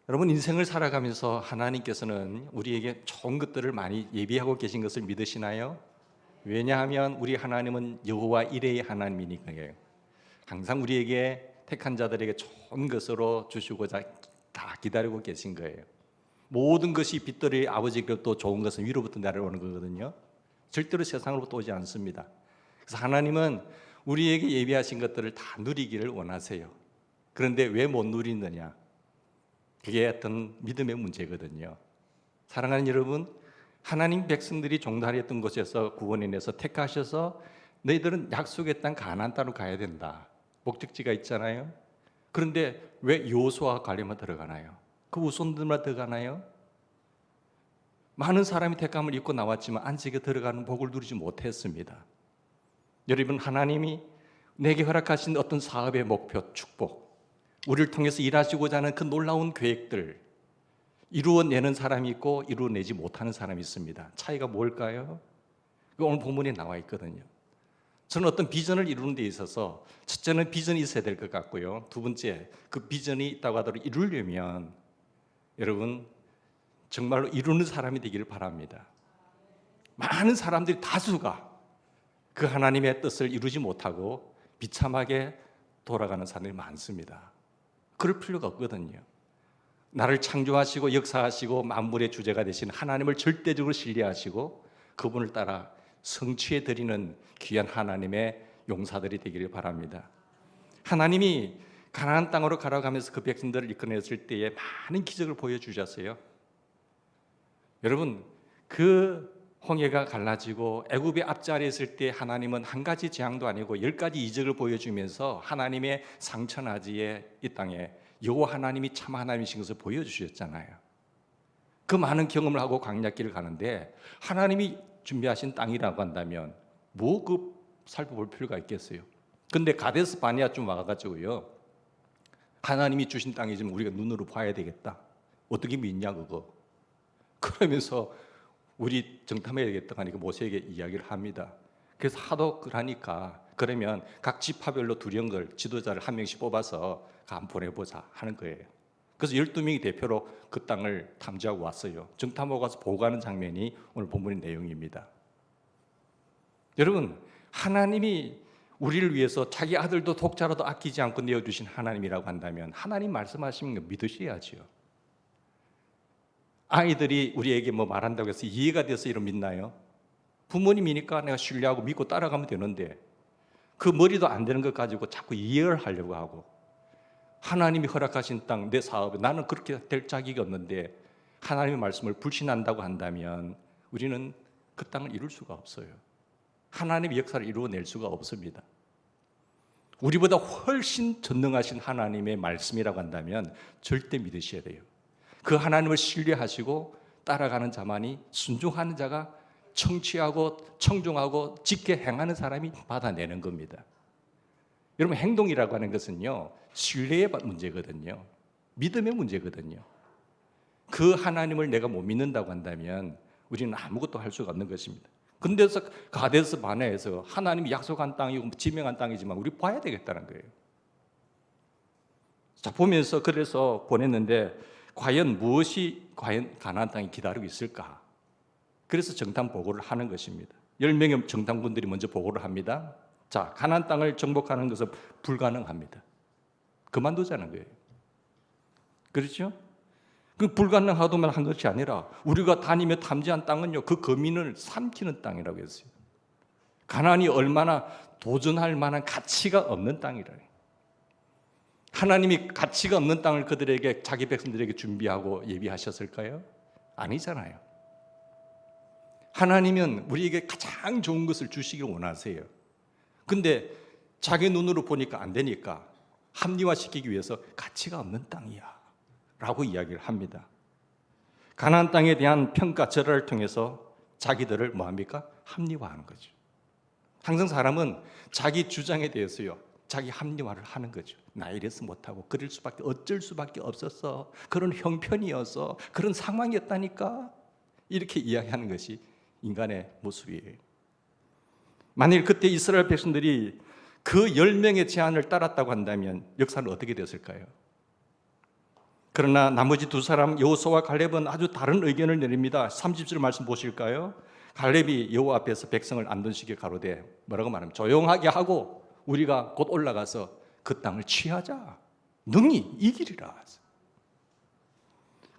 여러분, 인생을 살아가면서 하나님께서는 우리에게 좋은 것들을 많이 예비하고 계신 것을 믿으시나요? 왜냐하면 우리 하나님은 여호와 이레의 하나님이니까요. 항상 우리에게 택한 자들에게 좋은 것으로 주시고자 다 기다리고 계신 거예요. 모든 것이 빛들의 아버지께로부터 좋은 것은 위로부터 내려오는 거거든요. 절대로 세상으로부터 오지 않습니다. 그래서 하나님은 우리에게 예비하신 것들을 다 누리기를 원하세요. 그런데 왜 못 누리느냐? 그게 어떤 믿음의 문제거든요. 사랑하는 여러분, 하나님 백성들이 종살이했던 곳에서 구원인에서 택하셔서 너희들은 약속의 땅 가나안 땅으로 가야 된다. 목적지가 있잖아요. 그런데 왜 여호수아와 갈렙만 들어가나요? 그 후손들만 들어가나요? 많은 사람이 택함을 입고 나왔지만 안식에 들어가는 복을 누리지 못했습니다. 여러분, 하나님이 내게 허락하신 어떤 사업의 목표, 축복, 우리를 통해서 일하시고자 하는 그 놀라운 계획들, 이루어내는 사람이 있고 이루어내지 못하는 사람이 있습니다. 차이가 뭘까요? 오늘 본문에 나와 있거든요. 저는 어떤 비전을 이루는 데 있어서 첫째는 비전이 있어야 될 것 같고요. 두 번째, 그 비전이 있다고 하더라도 이루려면 여러분 정말로 이루는 사람이 되기를 바랍니다. 많은 사람들이 다수가 그 하나님의 뜻을 이루지 못하고 비참하게 돌아가는 사람들이 많습니다. 그럴 필요가 없거든요. 나를 창조하시고 역사하시고 만물의 주제가 되신 하나님을 절대적으로 신뢰하시고 그분을 따라 성취해 드리는 귀한 하나님의 용사들이 되기를 바랍니다. 하나님이 가나안 땅으로 가라가면서 그 백성들을 이끌어냈을 때에 많은 기적을 보여주셨어요. 여러분, 그 홍해가 갈라지고 애굽의 앞자리에 있을 때 하나님은 한 가지 재앙도 아니고 10가지 이적을 보여주면서 하나님의 상천하지에 이 땅에 여호와 하나님이 참 하나님이신 것을 보여주셨잖아요. 그 많은 경험을 하고 광야길을 가는데 하나님이 준비하신 땅이라고 한다면 뭐 그 살펴볼 필요가 있겠어요. 근데 가데스 바네아쯤 와가지고요, 하나님이 주신 땅이지만 우리가 눈으로 봐야 되겠다. 어떻게 믿냐 그거. 그러면서 우리 정탐해야 되겠다 하니까 모세에게 이야기를 합니다. 그래서 하도 그러니까 그러면 각 지파별로 두령걸 지도자를 한 명씩 뽑아서 한번 보내보자 하는 거예요. 그래서 12명이 대표로 그 땅을 탐지하고 왔어요. 정탐하고 가서 보고하는 장면이 오늘 본문의 내용입니다. 여러분, 하나님이 우리를 위해서 자기 아들도 독자라도 아끼지 않고 내어주신 하나님이라고 한다면 하나님 말씀하시는 거 믿으셔야죠. 아이들이 우리에게 뭐 말한다고 해서 이해가 돼서 이런 믿나요? 부모님이니까 내가 신뢰하고 믿고 따라가면 되는데 그 머리도 안 되는 것 가지고 자꾸 이해를 하려고 하고, 하나님이 허락하신 땅, 내 사업에 나는 그렇게 될 자격이 없는데 하나님의 말씀을 불신한다고 한다면 우리는 그 땅을 이룰 수가 없어요. 하나님의 역사를 이루어낼 수가 없습니다. 우리보다 훨씬 전능하신 하나님의 말씀이라고 한다면 절대 믿으셔야 돼요. 그 하나님을 신뢰하시고 따라가는 자만이, 순종하는 자가 청취하고 청종하고 직계 행하는 사람이 받아내는 겁니다. 여러분, 행동이라고 하는 것은요, 신뢰의 문제거든요. 믿음의 문제거든요. 그 하나님을 내가 못 믿는다고 한다면 우리는 아무것도 할 수가 없는 것입니다. 근데서 가데스 바네아에서 하나님이 약속한 땅이고 지명한 땅이지만 우리 봐야 되겠다는 거예요. 자, 보면서 그래서 보냈는데 과연 가나안 땅이 기다리고 있을까? 그래서 정탐 보고를 하는 것입니다. 10명의 정탐군들이 먼저 보고를 합니다. 자, 가나안 땅을 정복하는 것은 불가능합니다. 그만두자는 거예요. 그렇죠? 그 불가능하도만 한 것이 아니라 우리가 다니며 탐지한 땅은요, 그 거민을 삼키는 땅이라고 했어요. 가나안이 얼마나 도전할 만한 가치가 없는 땅이라요. 하나님이 가치가 없는 땅을 그들에게, 자기 백성들에게 준비하고 예비하셨을까요? 아니잖아요. 하나님은 우리에게 가장 좋은 것을 주시길 원하세요. 근데 자기 눈으로 보니까 안 되니까 합리화시키기 위해서 가치가 없는 땅이야 라고 이야기를 합니다. 가나안 땅에 대한 평가 절하를 통해서 자기들을 뭐합니까? 합리화하는 거죠. 항상 사람은 자기 주장에 대해서요, 자기 합리화를 하는 거죠. 나 이래서 못하고 그럴 수밖에, 어쩔 수밖에 없었어, 그런 형편이어서, 그런 상황이었다니까, 이렇게 이야기하는 것이 인간의 모습이에요. 만일 그때 이스라엘 백성들이 그 10명의 제안을 따랐다고 한다면 역사는 어떻게 됐을까요? 그러나 나머지 두 사람 여호수아와 갈렙은 아주 다른 의견을 내립니다. 30절 말씀 보실까요? 갈렙이 여호와 앞에서 백성을 안돈시켜 가로되 뭐라고 말합니까? 조용하게 하고 우리가 곧 올라가서 그 땅을 취하자. 능히 이기리라.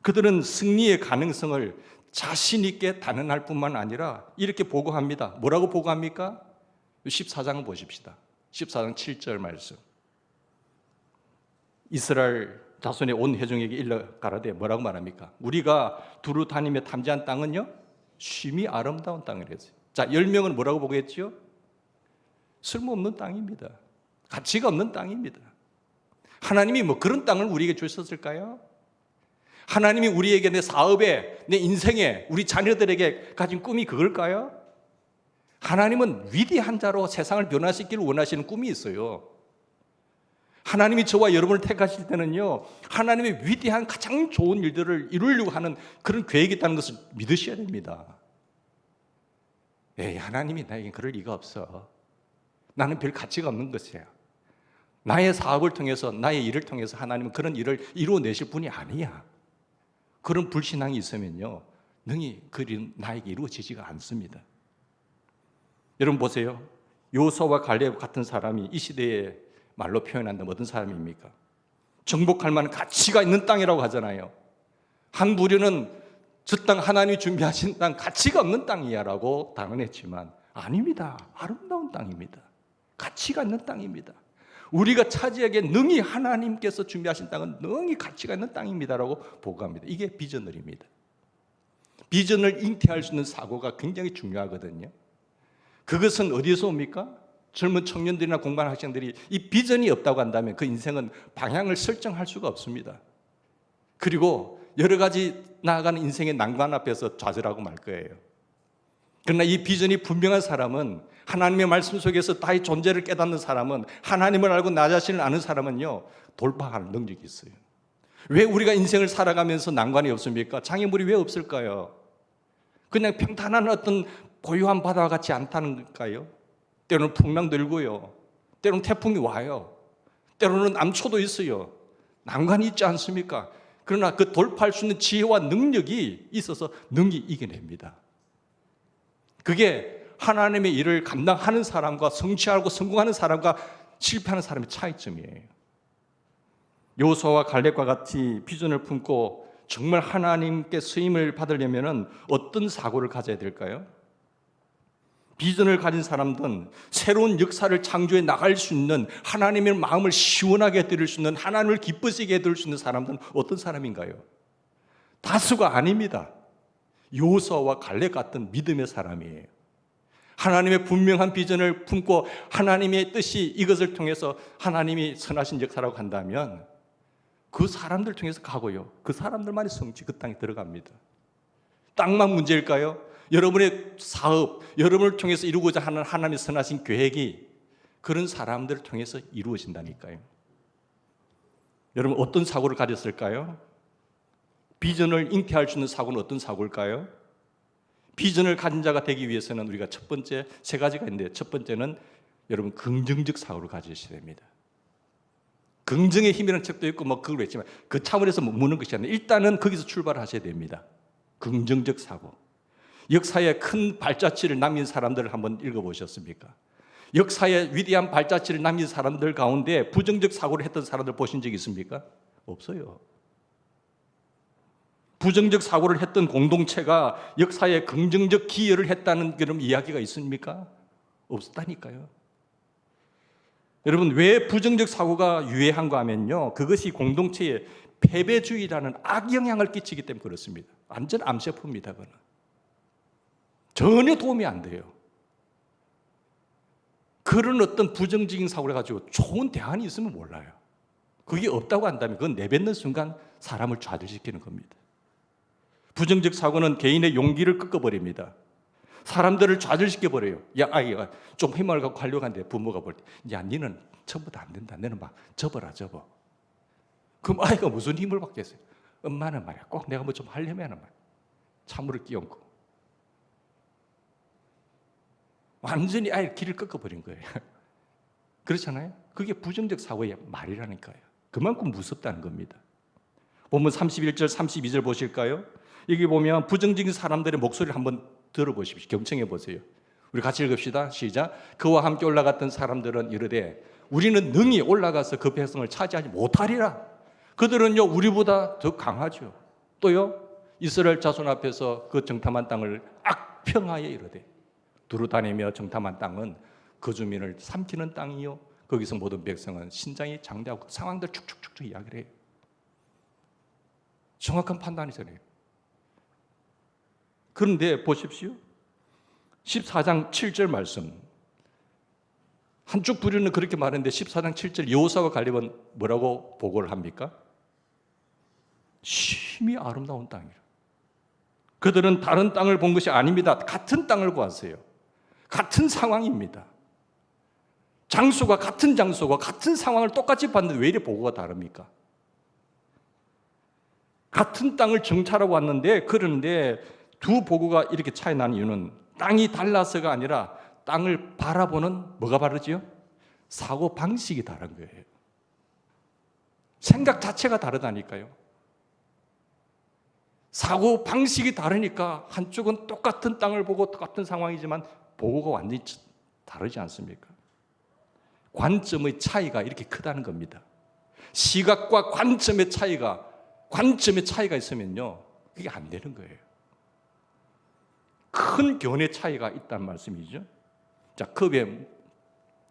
그들은 승리의 가능성을 자신 있게 단언할 뿐만 아니라 이렇게 보고합니다. 뭐라고 보고합니까? 14장을 보십시다. 14장 7절 말씀. 이스라엘 자손의 온 회중에게 일러 가라되 뭐라고 말합니까? 우리가 두루 다니며 탐지한 땅은요, 쉼이 아름다운 땅이랬어요. 자, 10명은 뭐라고 보겠죠? 쓸모없는 땅입니다. 가치가 없는 땅입니다. 하나님이 뭐 그런 땅을 우리에게 주셨을까요? 하나님이 우리에게 내 사업에, 내 인생에, 우리 자녀들에게 가진 꿈이 그걸까요? 하나님은 위대한 자로 세상을 변화시키기를 원하시는 꿈이 있어요. 하나님이 저와 여러분을 택하실 때는요, 하나님의 위대한 가장 좋은 일들을 이루려고 하는 그런 계획이 있다는 것을 믿으셔야 됩니다. 에이, 하나님이 나에게 그럴 리가 없어. 나는 별 가치가 없는 것이야. 나의 사업을 통해서, 나의 일을 통해서 하나님은 그런 일을 이루어내실 분이 아니야. 그런 불신앙이 있으면요, 능히 그 일은 나에게 이루어지지가 않습니다. 여러분 보세요. 여호수아와 갈렙 같은 사람이 이 시대에 말로 표현한다면 어떤 사람입니까? 정복할 만한 가치가 있는 땅이라고 하잖아요. 한 부류는 저 땅 하나님이 준비하신 땅 가치가 없는 땅이야 라고 단언했지만 아닙니다. 아름다운 땅입니다. 가치가 있는 땅입니다. 우리가 차지하기에 능히 하나님께서 준비하신 땅은 능히 가치가 있는 땅입니다라고 보고합니다. 이게 비전을입니다. 비전을 잉태할 수 있는 사고가 굉장히 중요하거든요. 그것은 어디서 옵니까? 젊은 청년들이나 공부하는 학생들이 이 비전이 없다고 한다면 그 인생은 방향을 설정할 수가 없습니다. 그리고 여러 가지 나아가는 인생의 난관 앞에서 좌절하고 말 거예요. 그러나 이 비전이 분명한 사람은, 하나님의 말씀 속에서 나의 존재를 깨닫는 사람은, 하나님을 알고 나 자신을 아는 사람은요, 돌파하는 능력이 있어요. 왜 우리가 인생을 살아가면서 난관이 없습니까? 장애물이 왜 없을까요? 그냥 평탄한 어떤 고요한 바다와 같지 않다는 걸까요? 때로는 풍랑도 일고요, 때로는 태풍이 와요, 때로는 암초도 있어요. 난관이 있지 않습니까? 그러나 그 돌파할 수 있는 지혜와 능력이 있어서 능히 이겨냅니다. 그게 하나님의 일을 감당하는 사람과 성취하고 성공하는 사람과 실패하는 사람의 차이점이에요. 여호수아와 갈렙과 같이 비전을 품고 정말 하나님께 쓰임을 받으려면 어떤 사고를 가져야 될까요? 비전을 가진 사람들은 새로운 역사를 창조해 나갈 수 있는, 하나님의 마음을 시원하게 해드릴 수 있는, 하나님을 기쁘시게 해드릴 수 있는 사람들은 어떤 사람인가요? 다수가 아닙니다. 여호수아와 갈렙 같은 믿음의 사람이에요. 하나님의 분명한 비전을 품고 하나님의 뜻이 이것을 통해서 하나님이 선하신 역사라고 한다면 그 사람들 통해서 가고요, 그 사람들만이 성취 그 땅에 들어갑니다. 땅만 문제일까요? 여러분의 사업, 여러분을 통해서 이루고자 하는 하나님의 선하신 계획이 그런 사람들을 통해서 이루어진다니까요. 여러분 어떤 사고를 가졌을까요? 비전을 잉태할 수 있는 사고는 어떤 사고일까요? 비전을 가진 자가 되기 위해서는 우리가 첫 번째 세 가지가 있는데, 첫 번째는 여러분 긍정적 사고를 가지셔야 됩니다. 긍정의 힘이라는 책도 있고 뭐 그걸 했지만 그 차원에서 묻는 것이 아니라 일단은 거기서 출발하셔야 됩니다. 긍정적 사고. 역사에 큰 발자취를 남긴 사람들을 한번 읽어보셨습니까? 역사에 위대한 발자취를 남긴 사람들 가운데 부정적 사고를 했던 사람들 보신 적 있습니까? 없어요. 부정적 사고를 했던 공동체가 역사에 긍정적 기여를 했다는 그런 이야기가 있습니까? 없었다니까요. 여러분 왜 부정적 사고가 유해한가 하면요, 그것이 공동체에 패배주의라는 악영향을 끼치기 때문에 그렇습니다. 완전 암세포입니다. 그거는 전혀 도움이 안 돼요. 그런 어떤 부정적인 사고를 가지고 좋은 대안이 있으면 몰라요. 그게 없다고 한다면 그건 내뱉는 순간 사람을 좌절시키는 겁니다. 부정적 사고는 개인의 용기를 꺾어버립니다. 사람들을 좌절시켜버려요. 야, 아이가 좀 힘을 갖고 하려고 하는데 부모가 볼 때, 야, 니는 처음부터 안 된다. 너는 막 접어라, 접어. 그럼 아이가 무슨 힘을 받겠어요? 엄마는 말이야, 꼭 내가 뭐 좀 하려면 말이야, 찬물을 끼얹고. 완전히 아예 길을 꺾어버린 거예요. 그렇잖아요? 그게 부정적 사고의 말이라니까요. 그만큼 무섭다는 겁니다. 본문 31절 32절 보실까요? 여기 보면 부정적인 사람들의 목소리를 한번 들어보십시오. 경청해 보세요. 우리 같이 읽읍시다. 시작. 그와 함께 올라갔던 사람들은 이르되 우리는 능히 올라가서 그 백성을 차지하지 못하리라. 그들은요 우리보다 더 강하죠. 또요 이스라엘 자손 앞에서 그 정탐한 땅을 악평하여 이르되 두루 다니며 정탐한 땅은 그 주민을 삼키는 땅이요 거기서 모든 백성은 신장이 장대하고 상황들 축축축축 이야기를 해요. 정확한 판단이잖아요. 그런데 보십시오. 14장 7절 말씀. 한쪽 부류는 그렇게 말했는데 14장 7절 여호사와 갈렙은 뭐라고 보고를 합니까? 심히 아름다운 땅이라. 그들은 다른 땅을 본 것이 아닙니다. 같은 땅을 보았어요. 같은 상황입니다. 장소가 같은 장소가 같은 상황을 똑같이 봤는데 왜 이렇게 보고가 다릅니까? 같은 땅을 정찰하고 왔는데 그런데 두 보고가 이렇게 차이 나는 이유는 땅이 달라서가 아니라 땅을 바라보는 뭐가 다르지요? 사고 방식이 다른 거예요. 생각 자체가 다르다니까요. 사고 방식이 다르니까 한쪽은 똑같은 땅을 보고 똑같은 상황이지만 보고가 완전히 다르지 않습니까? 관점의 차이가 이렇게 크다는 겁니다. 시각과 관점의 차이가 있으면요 그게 안 되는 거예요. 큰 견해 차이가 있다는 말씀이죠. 자, 컵에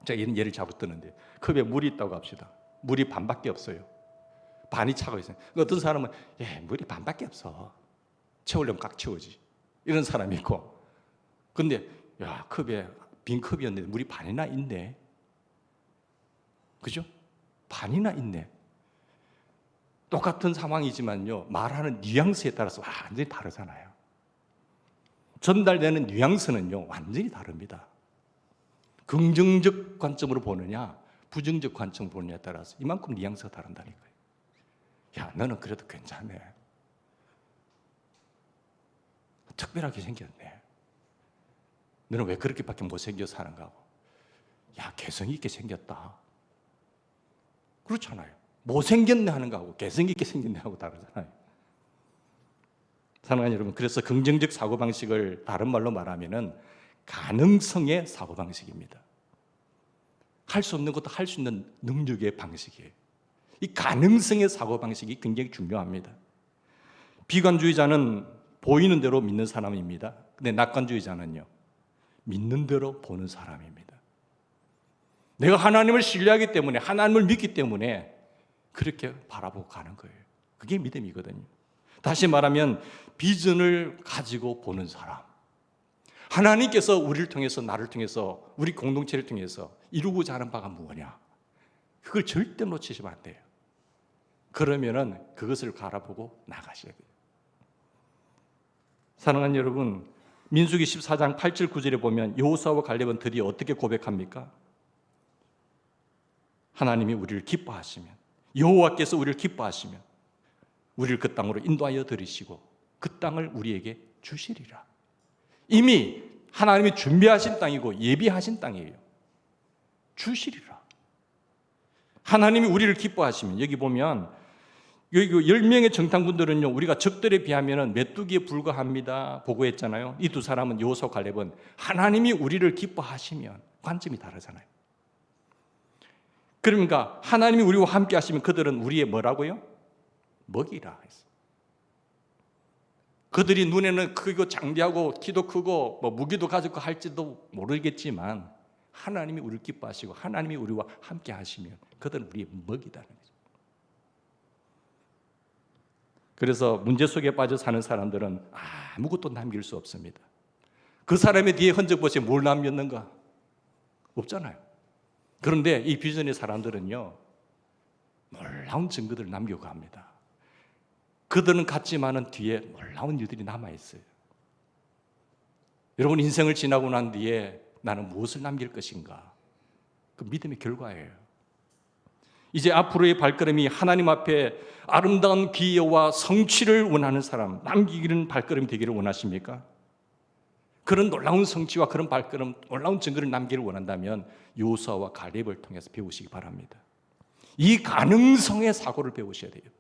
제가 이런 예를 자꾸 드는데 컵에 물이 있다고 합시다. 물이 반밖에 없어요. 반이 차고 있어요. 어떤 사람은 물이 반밖에 없어. 채우려면 꽉 채우지. 이런 사람이 있고. 근데 컵에 빈 컵이었는데 물이 반이나 있네. 그죠? 반이나 있네. 똑같은 상황이지만요. 말하는 뉘앙스에 따라서 완전히 다르잖아요. 전달되는 뉘앙스는요. 완전히 다릅니다. 긍정적 관점으로 보느냐 부정적 관점으로 보느냐에 따라서 이만큼 뉘앙스가 다른다니까요. 야, 너는 그래도 괜찮네. 특별하게 생겼네. 너는 왜 그렇게밖에 못생겨서 사는가 하고. 야, 개성 있게 생겼다. 그렇잖아요. 못생겼네 하는 거하고 개성 있게 생겼네 하고 다르잖아요. 사랑하는 여러분, 그래서 긍정적 사고방식을 다른 말로 말하면은 가능성의 사고방식입니다. 할 수 없는 것도 할 수 있는 능력의 방식이에요. 이 가능성의 사고방식이 굉장히 중요합니다. 비관주의자는 보이는 대로 믿는 사람입니다. 근데 낙관주의자는요, 믿는 대로 보는 사람입니다. 내가 하나님을 신뢰하기 때문에, 하나님을 믿기 때문에 그렇게 바라보고 가는 거예요. 그게 믿음이거든요. 다시 말하면 비전을 가지고 보는 사람. 하나님께서 우리를 통해서, 나를 통해서, 우리 공동체를 통해서 이루고자 하는 바가 뭐냐? 그걸 절대 놓치시면 안 돼요. 그러면은 그것을 바라보고 나가셔야 돼요. 사랑하는 여러분, 민수기 14장 8절 9절에 보면 여호수아와 갈렙은 드디어 어떻게 고백합니까? 하나님이 우리를 기뻐하시면, 여호와께서 우리를 기뻐하시면 우리를 그 땅으로 인도하여 들이시고 그 땅을 우리에게 주시리라. 이미 하나님이 준비하신 땅이고 예비하신 땅이에요. 주시리라. 하나님이 우리를 기뻐하시면, 여기 보면 여기 10명의 정탐꾼들은요, 우리가 적들에 비하면 메뚜기에 불과합니다 보고했잖아요. 이 두 사람은 여호수아 갈렙은 하나님이 우리를 기뻐하시면, 관점이 다르잖아요. 그러니까 하나님이 우리와 함께 하시면 그들은 우리의 뭐라고요? 먹이라 했어요. 그들이 눈에는 크고 장대하고 키도 크고 무기도 가지고 할지도 모르겠지만 하나님이 우리를 기뻐하시고 하나님이 우리와 함께 하시면 그들은 우리의 먹이다는 거죠. 그래서 문제 속에 빠져 사는 사람들은 아무것도 남길 수 없습니다. 그 사람의 뒤에 흔적 보시면 뭘 남겼는가? 없잖아요. 그런데 이 비전의 사람들은요, 놀라운 증거들을 남기고 갑니다. 그들은 갔지만은 뒤에 놀라운 일들이 남아있어요. 여러분, 인생을 지나고 난 뒤에 나는 무엇을 남길 것인가? 그 믿음의 결과예요. 이제 앞으로의 발걸음이 하나님 앞에 아름다운 기여와 성취를 원하는 사람, 남기는 발걸음이 되기를 원하십니까? 그런 놀라운 성취와 그런 발걸음, 놀라운 증거를 남기를 원한다면 여호수아와 갈렙을 통해서 배우시기 바랍니다. 이 가능성의 사고를 배우셔야 돼요.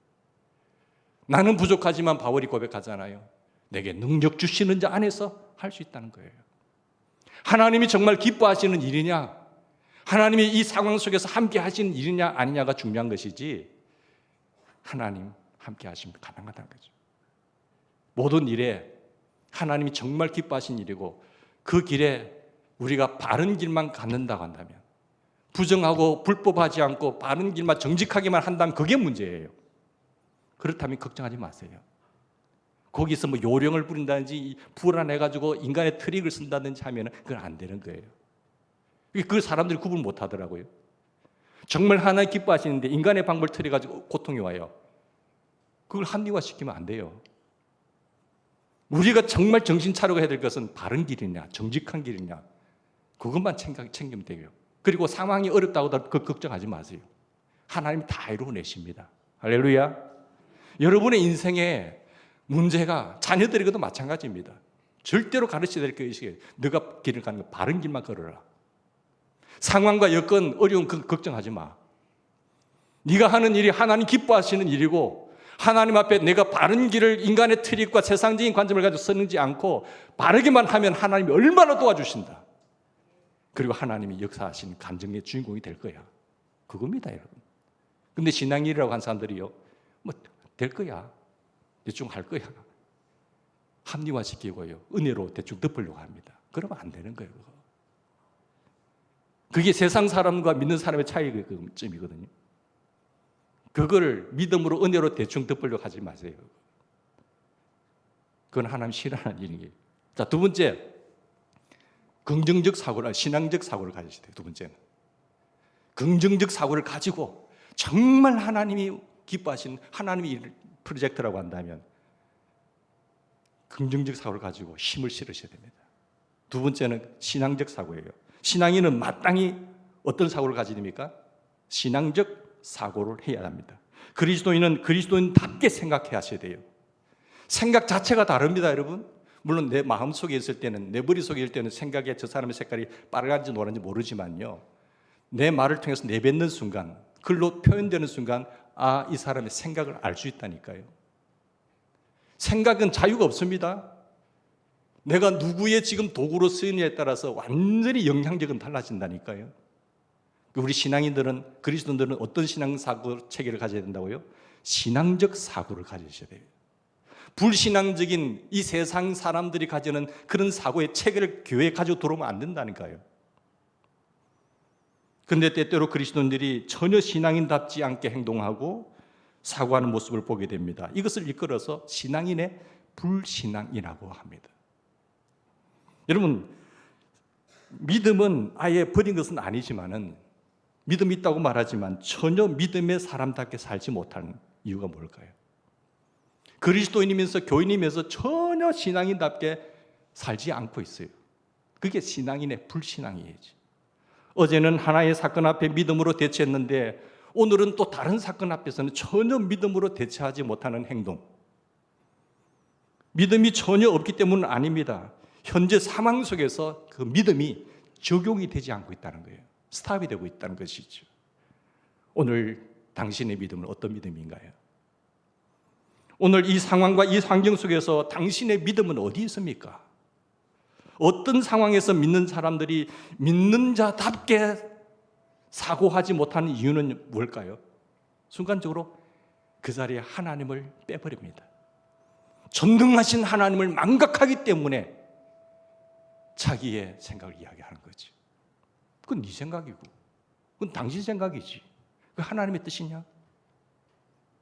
나는 부족하지만 바울이 고백하잖아요. 내게 능력 주시는 자 안에서 할 수 있다는 거예요. 하나님이 정말 기뻐하시는 일이냐, 하나님이 이 상황 속에서 함께 하시는 일이냐 아니냐가 중요한 것이지, 하나님 함께 하시면 가능하다는 거죠. 모든 일에 하나님이 정말 기뻐하신 일이고, 그 길에 우리가 바른 길만 갖는다고 한다면, 부정하고 불법하지 않고 바른 길만 정직하게만 한다면 그게 문제예요. 그렇다면 걱정하지 마세요. 거기서 뭐 요령을 부린다든지 불안해가지고 인간의 트릭을 쓴다든지 하면 그건 안 되는 거예요. 그 사람들이 구분 못 하더라고요. 정말 하나님 기뻐하시는데 인간의 방법을 틀어가지고 고통이 와요. 그걸 합리화시키면 안 돼요. 우리가 정말 정신 차리고 해야 될 것은 바른 길이냐, 정직한 길이냐, 그것만 챙기면 돼요. 그리고 상황이 어렵다고 그 걱정하지 마세요. 하나님이 다 이루어내십니다. 할렐루야. 여러분의 인생에 문제가 자녀들에게도 마찬가지입니다. 절대로 가르쳐야 될 것이, 너가 길을 가는 거 바른 길만 걸어라. 상황과 여건, 어려운 그 걱정하지 마. 네가 하는 일이 하나님 기뻐하시는 일이고, 하나님 앞에 내가 바른 길을 인간의 트릭과 세상적인 관점을 가지고 서는지 않고 바르게만 하면 하나님이 얼마나 도와주신다. 그리고 하나님이 역사하신 감정의 주인공이 될 거야. 그겁니다, 여러분. 근데 신앙일이라고 한 사람들이요, 뭐 될 거야, 대충 할 거야, 합리화시키고요, 은혜로 대충 덮으려고 합니다. 그러면 안 되는 거예요. 그게 세상 사람과 믿는 사람의 차이점이거든요. 그걸 믿음으로, 은혜로 대충 덮으려고 하지 마세요. 그건 하나님 싫어하는 일이에요. 자, 두 번째, 긍정적 사고를, 신앙적 사고를 가지셔야 돼요. 두 번째는 긍정적 사고를 가지고 정말 하나님이 기뻐하신 하나님의 프로젝트라고 한다면 긍정적 사고를 가지고 힘을 실으셔야 됩니다. 두 번째는 신앙적 사고예요. 신앙인은 마땅히 어떤 사고를 가져야 됩니까? 신앙적 사고를 해야 합니다. 그리스도인은 그리스도인답게 생각해야 하셔야 돼요. 생각 자체가 다릅니다, 여러분. 물론 내 마음 속에 있을 때는, 내 머릿속에 있을 때는 생각에 저 사람의 색깔이 빨간지 노란지 모르지만요, 내 말을 통해서 내뱉는 순간, 글로 표현되는 순간, 아, 이 사람의 생각을 알 수 있다니까요. 생각은 자유가 없습니다. 내가 누구의 지금 도구로 쓰이느냐에 따라서 완전히 영향력은 달라진다니까요. 우리 신앙인들은, 그리스도인들은 어떤 신앙사고 체계를 가져야 된다고요? 신앙적 사고를 가지셔야 돼요. 불신앙적인 이 세상 사람들이 가지는 그런 사고의 체계를 교회에 가지고 들어오면 안 된다니까요. 그런데 때때로 그리스도인들이 전혀 신앙인답지 않게 행동하고 사고하는 모습을 보게 됩니다. 이것을 이끌어서 신앙인의 불신앙이라고 합니다. 여러분, 믿음은 아예 버린 것은 아니지만은, 믿음이 있다고 말하지만 전혀 믿음의 사람답게 살지 못하는 이유가 뭘까요? 그리스도인이면서 교인이면서 전혀 신앙인답게 살지 않고 있어요. 그게 신앙인의 불신앙이에요. 어제는 하나의 사건 앞에 믿음으로 대처했는데 오늘은 또 다른 사건 앞에서는 전혀 믿음으로 대처하지 못하는 행동. 믿음이 전혀 없기 때문은 아닙니다. 현재 상황 속에서 그 믿음이 적용이 되지 않고 있다는 거예요. 스탑이 되고 있다는 것이죠. 오늘 당신의 믿음은 어떤 믿음인가요? 오늘 이 상황과 이 환경 속에서 당신의 믿음은 어디 있습니까? 어떤 상황에서 믿는 사람들이 믿는 자답게 사고하지 못하는 이유는 뭘까요? 순간적으로 그 자리에 하나님을 빼버립니다. 전능하신 하나님을 망각하기 때문에 자기의 생각을 이야기하는 거지. 그건 네 생각이고, 그건 당신 생각이지. 그 하나님의 뜻이냐?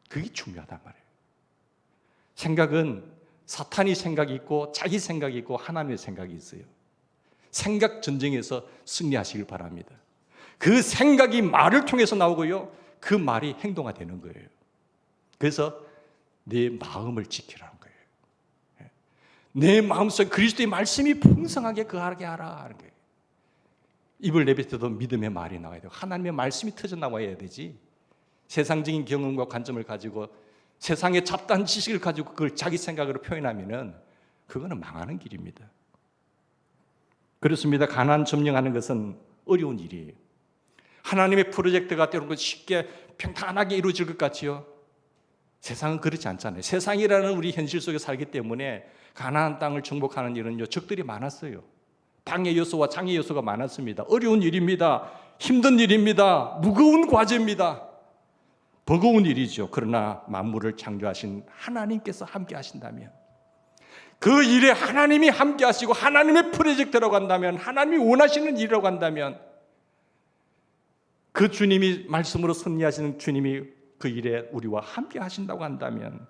그게 중요하단 말이에요. 생각은 사탄이 생각이 있고 자기 생각이 있고 하나님의 생각이 있어요. 생각 전쟁에서 승리하시길 바랍니다. 그 생각이 말을 통해서 나오고요, 그 말이 행동화되는 거예요. 그래서 내 마음을 지키라는 거예요. 내 마음속에 그리스도의 말씀이 풍성하게 거하게 하라 하는 거예요. 입을 내뱉어도 믿음의 말이 나와야 돼요. 하나님의 말씀이 터져 나와야 되지. 세상적인 경험과 관점을 가지고 세상의 잡다한 지식을 가지고 그걸 자기 생각으로 표현하면은 그거는 망하는 길입니다. 그렇습니다. 가나안 점령하는 것은 어려운 일이에요. 하나님의 프로젝트가 때로는 쉽게 평탄하게 이루어질 것 같지요. 세상은 그렇지 않잖아요. 세상이라는 우리 현실 속에 살기 때문에 가나안 땅을 정복하는 일은요, 적들이 많았어요. 방해 요소와 장애 요소가 많았습니다. 어려운 일입니다. 힘든 일입니다. 무거운 과제입니다. 버거운 일이죠. 그러나 만물을 창조하신 하나님께서 함께 하신다면, 그 일에 하나님이 함께 하시고 하나님의 프로젝트라고 한다면, 하나님이 원하시는 일이라고 한다면, 그 주님이 말씀으로 섭리하시는 주님이 그 일에 우리와 함께 하신다고 한다면,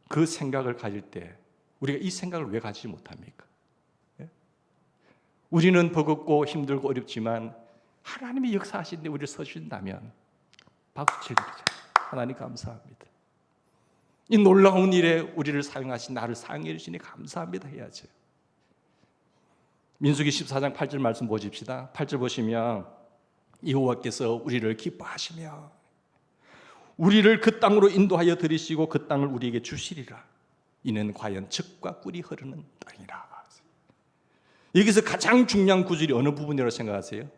그 생각을 가질 때 우리가 이 생각을 왜 가지지 못합니까? 우리는 버겁고 힘들고 어렵지만 하나님이 역사하시는데 우리를 서주신다면 박수 치는 거죠. 하나님 감사합니다. 이 놀라운 일에 우리를 사용하신, 나를 사용해 주시니 감사합니다 해야죠. 민수기 14장 8절 말씀 보십시다. 8절 보시면 여호와께서 우리를 기뻐하시며 우리를 그 땅으로 인도하여 들이시고 그 땅을 우리에게 주시리라. 이는 과연 즙과 꿀이 흐르는 땅이라. 여기서 가장 중요한 구절이 어느 부분이라고 생각하세요?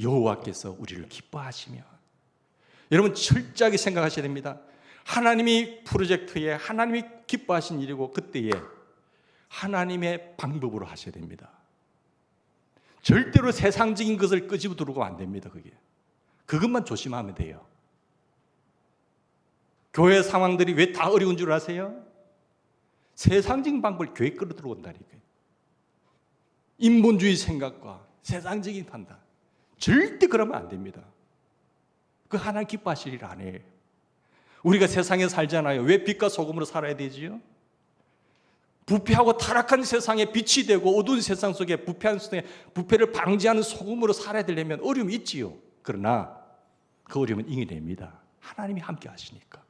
여호와께서 우리를 기뻐하시며. 여러분 철저하게 생각하셔야 됩니다. 하나님이 프로젝트에 하나님이 기뻐하신 일이고, 그때에 하나님의 방법으로 하셔야 됩니다. 절대로 세상적인 것을 끄집어 들고 안 됩니다. 그것만 조심하면 돼요. 교회 상황들이 왜 다 어려운 줄 아세요? 세상적인 방법을 교회에 끌어들고 온다니까요. 인본주의 생각과 세상적인 판단, 절대 그러면 안 됩니다. 그 하나님 기뻐하실 일 아니에요. 우리가 세상에 살잖아요. 왜 빛과 소금으로 살아야 되지요? 부패하고 타락한 세상에 빛이 되고 어두운 세상 속에 부패를 방지하는 소금으로 살아야 되려면 어려움이 있지요. 그러나 그 어려움은 이겨냅니다. 하나님이 함께 하시니까.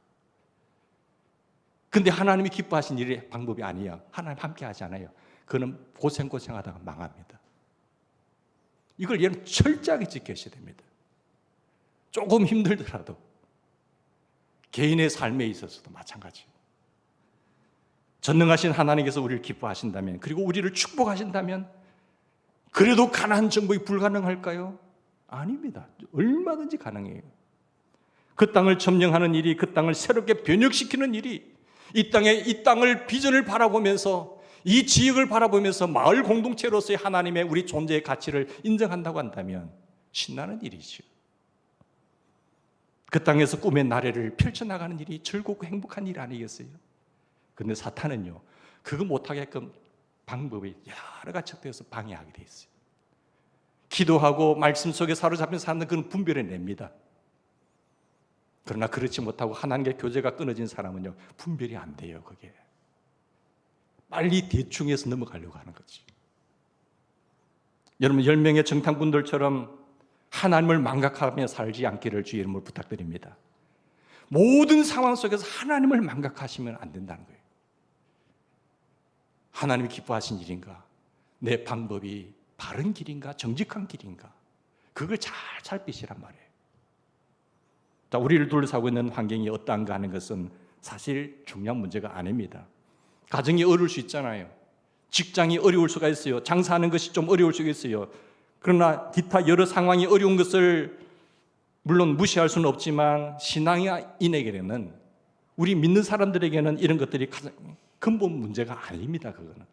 근데 하나님이 기뻐하신 일의 방법이 아니야. 하나님 함께 하지 않아요. 그는 고생하다가 망합니다. 이걸 여러분 철저하게 지켜셔야 됩니다. 조금 힘들더라도 개인의 삶에 있어서도 마찬가지예요. 전능하신 하나님께서 우리를 기뻐하신다면, 그리고 우리를 축복하신다면, 그래도 가나안 정복이 불가능할까요? 아닙니다. 얼마든지 가능해요. 그 땅을 점령하는 일이, 그 땅을 새롭게 변혁시키는 일이, 이 땅을 비전을 바라보면서, 이 지역을 바라보면서 마을 공동체로서의 하나님의 우리 존재의 가치를 인정한다고 한다면 신나는 일이죠. 그 땅에서 꿈의 나래를 펼쳐나가는 일이 즐겁고 행복한 일 아니겠어요? 그런데 사탄은요, 그거 못하게끔 방법이 여러 가지 척도해서 방해하게 돼 있어요. 기도하고 말씀 속에 사로잡힌 사람은 그건 분별해 냅니다. 그러나 그렇지 못하고 하나님의 교제가 끊어진 사람은요, 분별이 안 돼요. 그게 빨리 대충해서 넘어가려고 하는 거지. 여러분 10명의 정탐꾼들처럼 하나님을 망각하며 살지 않기를 주의 이름으로 부탁드립니다. 모든 상황 속에서 하나님을 망각하시면 안 된다는 거예요. 하나님이 기뻐하신 일인가? 내 방법이 바른 길인가? 정직한 길인가? 그걸 잘 살피시란 말이에요. 자, 우리를 둘러싸고 있는 환경이 어떠한가 하는 것은 사실 중요한 문제가 아닙니다. 가정이 어려울 수 있잖아요. 직장이 어려울 수가 있어요. 장사하는 것이 좀 어려울 수가 있어요. 그러나 기타 여러 상황이 어려운 것을 물론 무시할 수는 없지만, 신앙인에게는, 우리 믿는 사람들에게는 이런 것들이 가장 근본 문제가 아닙니다. 그거는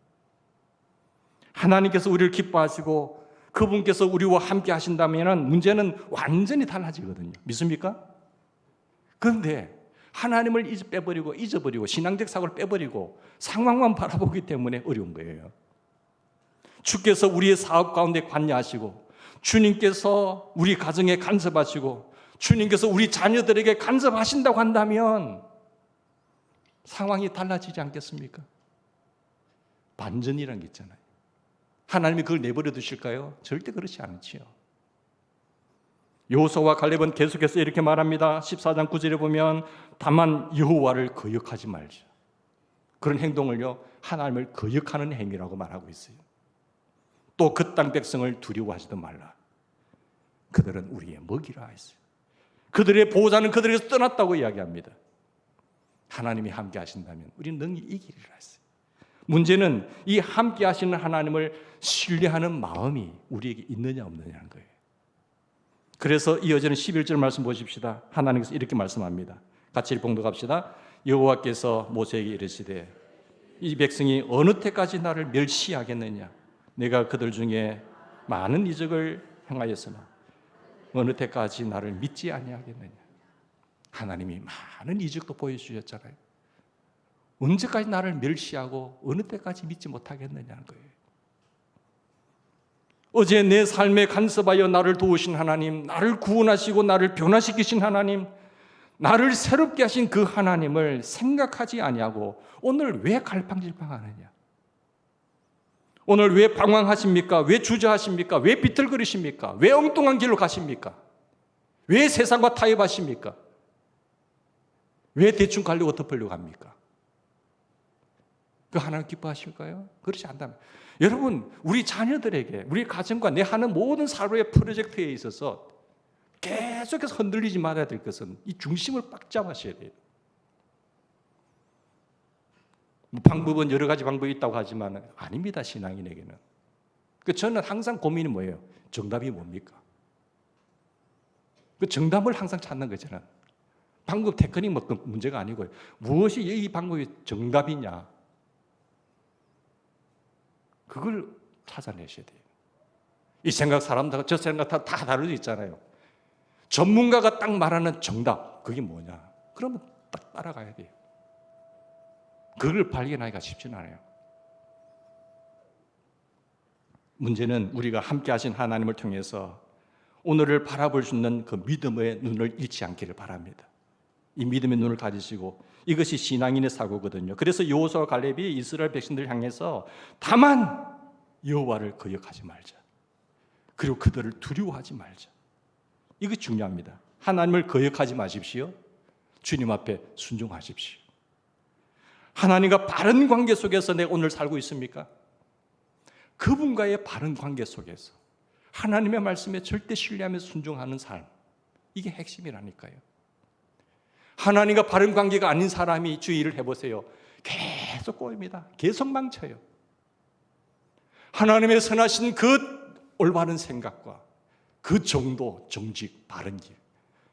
하나님께서 우리를 기뻐하시고 그분께서 우리와 함께 하신다면 문제는 완전히 달라지거든요. 믿습니까? 그런데 하나님을 잊어버리고 신앙적 사고를 빼버리고 상황만 바라보기 때문에 어려운 거예요. 주께서 우리의 사업 가운데 관여하시고, 주님께서 우리 가정에 간섭하시고, 주님께서 우리 자녀들에게 간섭하신다고 한다면 상황이 달라지지 않겠습니까? 반전이라는 게 있잖아요. 하나님이 그걸 내버려 두실까요? 절대 그렇지 않지요. 여호수아와 갈렙은 계속해서 이렇게 말합니다. 14장 9절에 보면 다만 여호와를 거역하지 말자. 그런 행동을요, 하나님을 거역하는 행위라고 말하고 있어요. 또 그 땅 백성을 두려워하지도 말라. 그들은 우리의 먹이라 했어요. 그들의 보호자는 그들에게서 떠났다고 이야기합니다. 하나님이 함께 하신다면 우리는 능히 이기리라 했어요. 문제는 이 함께 하시는 하나님을 신뢰하는 마음이 우리에게 있느냐 없느냐는 거예요. 그래서 이어지는 11절 말씀 보십시다. 하나님께서 이렇게 말씀합니다. 같이 봉독합시다. 여호와께서 모세에게 이르시되 이 백성이 어느 때까지 나를 멸시하겠느냐. 내가 그들 중에 많은 이적을 행하였으나 어느 때까지 나를 믿지 아니하겠느냐. 하나님이 많은 이적도 보여주셨잖아요. 언제까지 나를 멸시하고 어느 때까지 믿지 못하겠느냐는 거예요. 어제 내 삶에 간섭하여 나를 도우신 하나님, 나를 구원하시고 나를 변화시키신 하나님, 나를 새롭게 하신 그 하나님을 생각하지 아니하고 오늘 왜 갈팡질팡하느냐? 오늘 왜 방황하십니까? 왜 주저하십니까? 왜 비틀거리십니까? 왜 엉뚱한 길로 가십니까? 왜 세상과 타협하십니까? 왜 대충 가려고 덮으려고 합니까? 그 하나님 기뻐하실까요? 그렇지 않다면 여러분, 우리 자녀들에게, 우리 가정과 내 하는 모든 사회의 프로젝트에 있어서 계속해서 흔들리지 말아야 될 것은 이 중심을 빡 잡으셔야 돼요. 방법은 여러 가지 방법이 있다고 하지만 아닙니다, 신앙인에게는. 저는 항상 고민이 뭐예요? 정답이 뭡니까? 그 정답을 항상 찾는 거잖아요. 방법 테크닉 뭐 문제가 아니고요. 무엇이 이 방법이 정답이냐? 그걸 찾아내셔야 돼요. 이 생각 사람들, 저 생각 다 다르게 있잖아요. 전문가가 딱 말하는 정답, 그게 뭐냐? 그러면 딱 따라가야 돼요. 그걸 발견하기가 쉽지는 않아요. 문제는 우리가 함께 하신 하나님을 통해서 오늘을 바라볼 수 있는 그 믿음의 눈을 잃지 않기를 바랍니다. 이 믿음의 눈을 가지시고, 이것이 신앙인의 사고거든요. 그래서 여호수아와 갈렙이 이스라엘 백성들을 향해서 다만 여호와를 거역하지 말자. 그리고 그들을 두려워하지 말자. 이거 중요합니다. 하나님을 거역하지 마십시오. 주님 앞에 순종하십시오. 하나님과 바른 관계 속에서 내가 오늘 살고 있습니까? 그분과의 바른 관계 속에서 하나님의 말씀에 절대 신뢰하며 순종하는 삶, 이게 핵심이라니까요. 하나님과 바른 관계가 아닌 사람이 주의 일을 해보세요. 계속 꼬입니다. 계속 망쳐요. 하나님의 선하신 그 올바른 생각과 그 정도, 정직, 바른 길,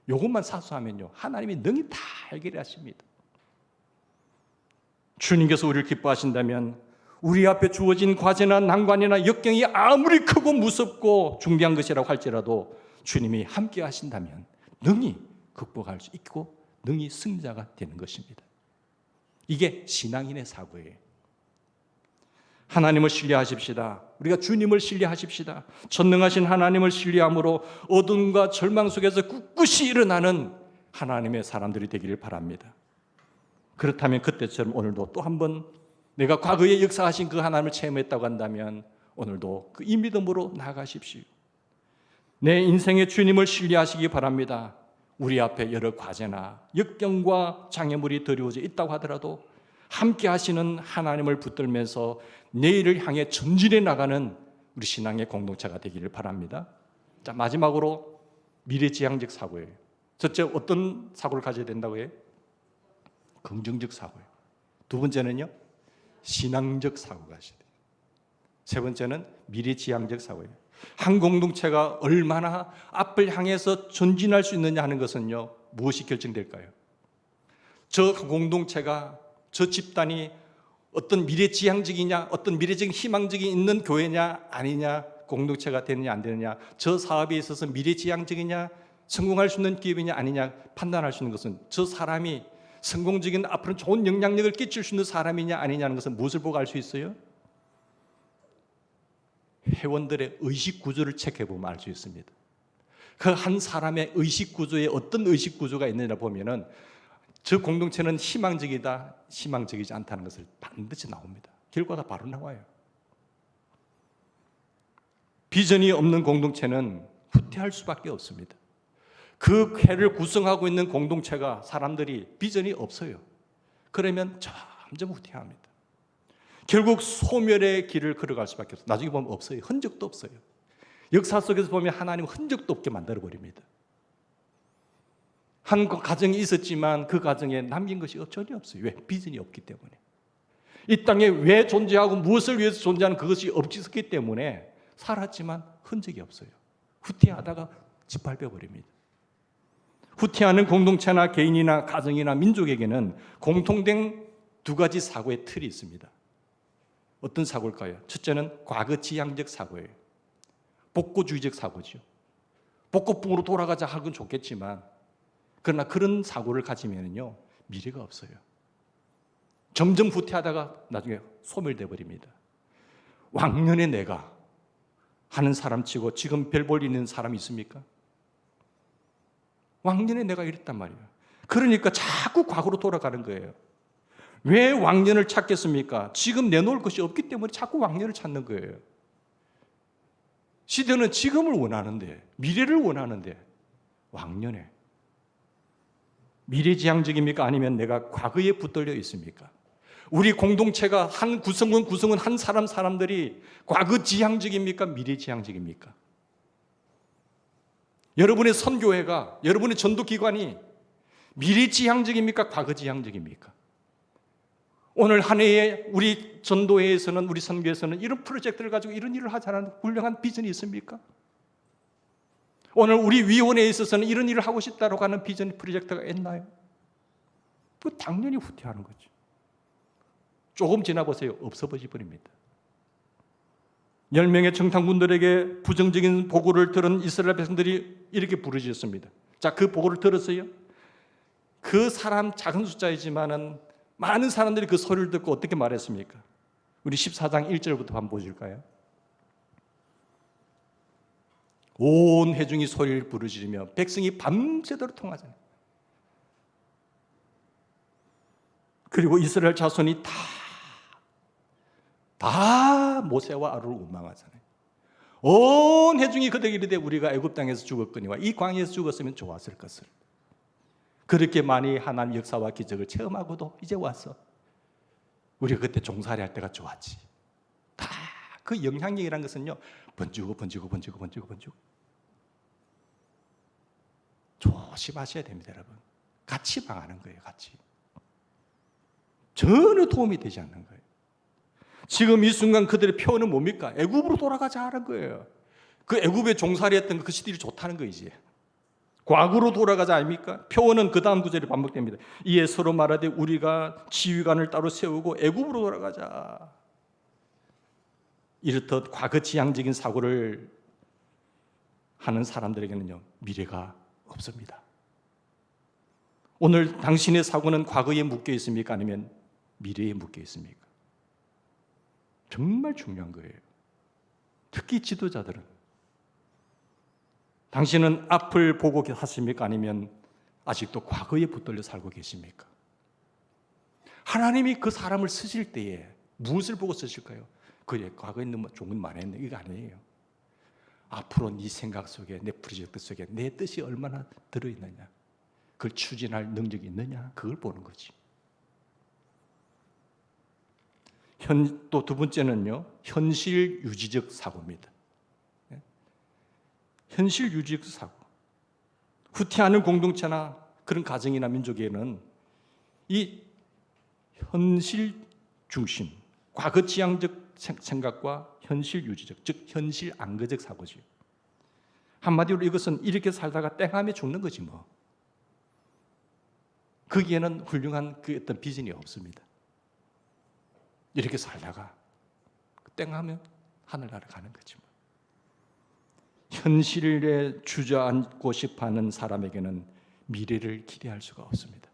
이것만 사수하면요, 하나님이 능히 다 해결하십니다. 주님께서 우리를 기뻐하신다면 우리 앞에 주어진 과제나 난관이나 역경이 아무리 크고 무섭고 중대한 것이라고 할지라도 주님이 함께 하신다면 능히 극복할 수 있고 능히 승자가 되는 것입니다. 이게 신앙인의 사고예요. 하나님을 신뢰하십시다. 우리가 주님을 신뢰하십시다. 전능하신 하나님을 신뢰함으로 어둠과 절망 속에서 꿋꿋이 일어나는 하나님의 사람들이 되기를 바랍니다. 그렇다면 그때처럼 오늘도 또 한 번 내가 과거에 역사하신 그 하나님을 체험했다고 한다면 오늘도 그 이 믿음으로 나아가십시오. 내 인생의 주님을 신뢰하시기 바랍니다. 우리 앞에 여러 과제나 역경과 장애물이 드리워져 있다고 하더라도 함께 하시는 하나님을 붙들면서 내일을 향해 전진해 나가는 우리 신앙의 공동체가 되기를 바랍니다. 자, 마지막으로 미래지향적 사고예요. 첫째, 어떤 사고를 가져야 된다고 해요? 긍정적 사고예요. 두 번째는요, 신앙적 사고가 가셔야 돼요. 세 번째는 미래지향적 사고예요. 한 공동체가 얼마나 앞을 향해서 전진할 수 있느냐 하는 것은요, 무엇이 결정될까요? 저 공동체가, 저 집단이 어떤 미래지향적이냐, 어떤 미래적인 희망적이 있는 교회냐 아니냐, 공동체가 되느냐 안 되느냐, 저 사업에 있어서 미래지향적이냐, 성공할 수 있는 기업이냐 아니냐 판단할 수 있는 것은 저 사람이 성공적인 앞으로 좋은 영향력을 끼칠 수 있는 사람이냐 아니냐는 것은 무엇을 보고 알 수 있어요? 회원들의 의식 구조를 체크해 보면 알 수 있습니다. 그 한 사람의 의식 구조에 어떤 의식 구조가 있느냐 보면은 저 공동체는 희망적이다, 희망적이지 않다는 것을 반드시 나옵니다. 결과가 바로 나와요. 비전이 없는 공동체는 후퇴할 수밖에 없습니다. 그 회를 구성하고 있는 공동체가 사람들이 비전이 없어요. 그러면 점점 후퇴합니다. 결국 소멸의 길을 걸어갈 수밖에 없어요. 나중에 보면 없어요. 흔적도 없어요. 역사 속에서 보면 하나님은 흔적도 없게 만들어버립니다. 한 가정이 있었지만 그 가정에 남긴 것이 전혀 없어요. 왜? 비전이 없기 때문에. 이 땅에 왜 존재하고 무엇을 위해서 존재하는 그것이 없기 때문에 살았지만 흔적이 없어요. 후퇴하다가 짓밟혀버립니다. 후퇴하는 공동체나 개인이나 가정이나 민족에게는 공통된 두 가지 사고의 틀이 있습니다. 어떤 사고일까요? 첫째는 과거 지향적 사고예요. 복고주의적 사고죠. 복고풍으로 돌아가자 하는 건 좋겠지만 그러나 그런 사고를 가지면요 미래가 없어요. 점점 후퇴하다가 나중에 소멸돼 버립니다. 왕년의 내가 하는 사람치고 지금 별 볼 있는 사람이 있습니까? 왕년에 내가 이랬단 말이에요. 그러니까 자꾸 과거로 돌아가는 거예요. 왜 왕년을 찾겠습니까? 지금 내놓을 것이 없기 때문에 자꾸 왕년을 찾는 거예요. 시대는 지금을 원하는데, 미래를 원하는데 왕년에 미래지향적입니까? 아니면 내가 과거에 붙들려 있습니까? 우리 공동체가 한 구성은 한 사람들이 과거 지향적입니까? 미래지향적입니까? 여러분의 선교회가, 여러분의 전도기관이 미래지향적입니까? 과거지향적입니까? 오늘 한 해에 우리 전도회에서는, 우리 선교에서는 이런 프로젝트를 가지고 이런 일을 하자는 훌륭한 비전이 있습니까? 오늘 우리 위원회에 있어서는 이런 일을 하고 싶다고 하는 비전 프로젝트가 있나요? 그 당연히 후퇴하는 거죠. 조금 지나보세요. 없어버려 버립니다. 10명의 정탐꾼들에게 부정적인 보고를 들은 이스라엘 백성들이 이렇게 부르짖었습니다. 자, 그 보고를 들었어요? 그 사람 작은 숫자이지만은 많은 사람들이 그 소리를 듣고 어떻게 말했습니까? 우리 14장 1절부터 한번 보실까요? 온 회중이 소리를 부르짖으며 백성이 밤새도록 통하잖아요. 그리고 이스라엘 자손이 다 모세와 아론을 원망하잖아요. 온 회중이 그들에게 이르되 우리가 애굽 땅에서 죽었거니와 이 광야에서 죽었으면 좋았을 것을. 그렇게 많이 하나님 역사와 기적을 체험하고도 이제 와서 우리가 그때 종살이 할 때가 좋았지. 다 그 영향력이라는 것은요 번지고 조심하셔야 됩니다. 여러분, 같이 망하는 거예요. 같이 전혀 도움이 되지 않는 거예요. 지금 이 순간 그들의 표현은 뭡니까? 애굽으로 돌아가자 하는 거예요. 그 애굽에 종살이 했던 그 시들이 좋다는 거 이제 과거로 돌아가자 아닙니까? 표현은 그 다음 구절이 반복됩니다. 이에 서로 말하되 우리가 지휘관을 따로 세우고 애굽으로 돌아가자. 이렇듯 과거 지향적인 사고를 하는 사람들에게는요 미래가 없습니다. 오늘 당신의 사고는 과거에 묶여 있습니까? 아니면 미래에 묶여 있습니까? 정말 중요한 거예요. 특히 지도자들은 당신은 앞을 보고 사십니까? 아니면 아직도 과거에 붙들려 살고 계십니까? 하나님이 그 사람을 쓰실 때에 무엇을 보고 쓰실까요? 그래, 과거에 있는 좋은 건 말했네, 이거 아니에요. 앞으로 네 생각 속에, 내 프로젝트 속에 내 뜻이 얼마나 들어있느냐, 그걸 추진할 능력이 있느냐, 그걸 보는 거지. 또 두 번째는요, 현실 유지적 사고입니다. 현실 유지적 사고. 후퇴하는 공동체나 그런 가정이나 민족에는 이 현실 중심, 과거 지향적 생각과 현실 유지적, 즉 현실 안거적 사고죠. 한마디로 이것은 이렇게 살다가 땡하면 죽는 거지 뭐. 거기에는 훌륭한 그 어떤 비전이 없습니다. 이렇게 살다가 땡하면 하늘나라 가는 거지 뭐. 현실에 주저앉고 싶어하는 사람에게는 미래를 기대할 수가 없습니다.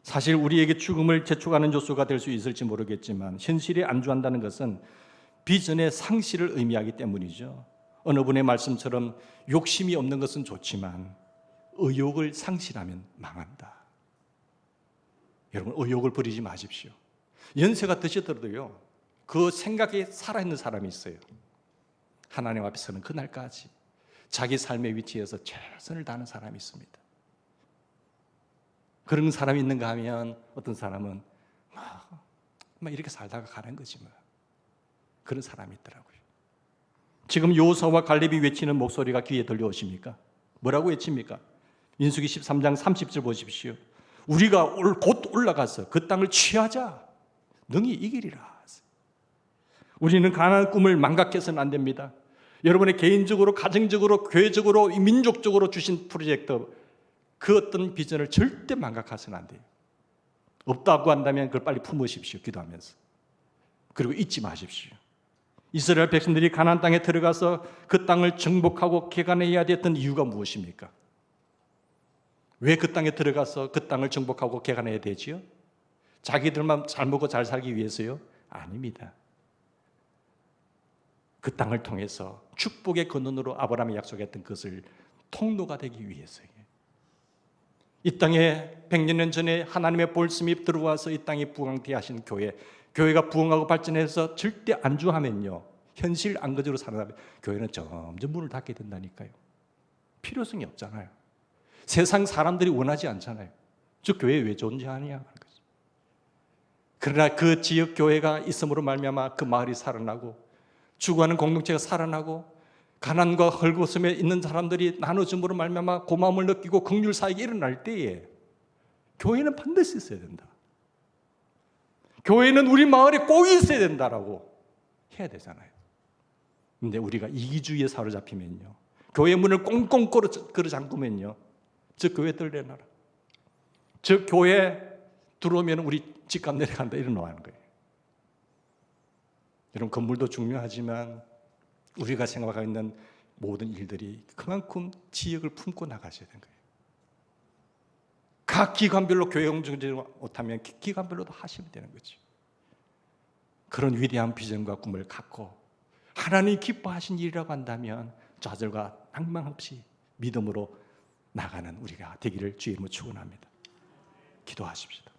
사실 우리에게 죽음을 재촉하는 요소가 될 수 있을지 모르겠지만 현실에 안주한다는 것은 비전의 상실을 의미하기 때문이죠. 어느 분의 말씀처럼 욕심이 없는 것은 좋지만 의욕을 상실하면 망한다. 여러분, 의욕을 버리지 마십시오. 연세가 드시더라도요 그 생각에 살아있는 사람이 있어요. 하나님 앞에서는 그날까지 자기 삶의 위치에서 최선을 다하는 사람이 있습니다. 그런 사람이 있는가 하면 어떤 사람은 막 이렇게 살다가 가는 거지 뭐. 그런 사람이 있더라고요. 지금 여호수아와 갈렙이 외치는 목소리가 귀에 들려오십니까? 뭐라고 외칩니까? 민수기 13장 30절 보십시오. 우리가 곧 올라가서 그 땅을 취하자. 능히 이기리라. 우리는 가나안 꿈을 망각해서는 안 됩니다. 여러분의 개인적으로, 가정적으로, 교회적으로, 민족적으로 주신 프로젝트, 그 어떤 비전을 절대 망각해서는 안 돼요. 없다고 한다면 그걸 빨리 품으십시오. 기도하면서. 그리고 잊지 마십시오. 이스라엘 백성들이 가나안 땅에 들어가서 그 땅을 정복하고 개간해야 됐던 이유가 무엇입니까? 왜 그 땅에 들어가서 그 땅을 정복하고 개간해야 되지요? 자기들만 잘 먹고 잘 살기 위해서요? 아닙니다. 그 땅을 통해서 축복의 근원으로 아브라함이 약속했던 것을 통로가 되기 위해서예요. 이 땅에 100년 전에 하나님의 볼씀이 들어와서 이 땅에 부흥케 하신 교회가 부흥하고 발전해서 절대 안주하면요, 현실 안거지로 살아가면 교회는 점점 문을 닫게 된다니까요. 필요성이 없잖아요. 세상 사람들이 원하지 않잖아요. 저 교회 왜 존재하냐. 그러나 그 지역 교회가 있음으로 말미암아 그 마을이 살아나고 죽어가는 공동체가 살아나고 가난과 헐벗음에 있는 사람들이 나눠줌으로 말미암아 고마움을 느끼고 긍휼 사역이 일어날 때에 교회는 반드시 있어야 된다. 교회는 우리 마을에 꼭 있어야 된다라고 해야 되잖아요. 근데 우리가 이기주의에 사로잡히면요, 교회 문을 꽁꽁 걸어 잠그면요, 저 교회 떨려나라, 저 교회 들어오면 우리 집값 내려간다, 이런 거 하는 거예요. 여러분, 건물도 중요하지만 우리가 생각하고 있는 모든 일들이 그만큼 지역을 품고 나가셔야 되는 거예요. 각 기관별로 교회 공동체를 못하면 기관별로도 하시면 되는 거죠. 그런 위대한 비전과 꿈을 갖고 하나님이 기뻐하신 일이라고 한다면 좌절과 낭망 없이 믿음으로 나가는 우리가 되기를 주의 이름으로 축원합니다. 기도하십시다.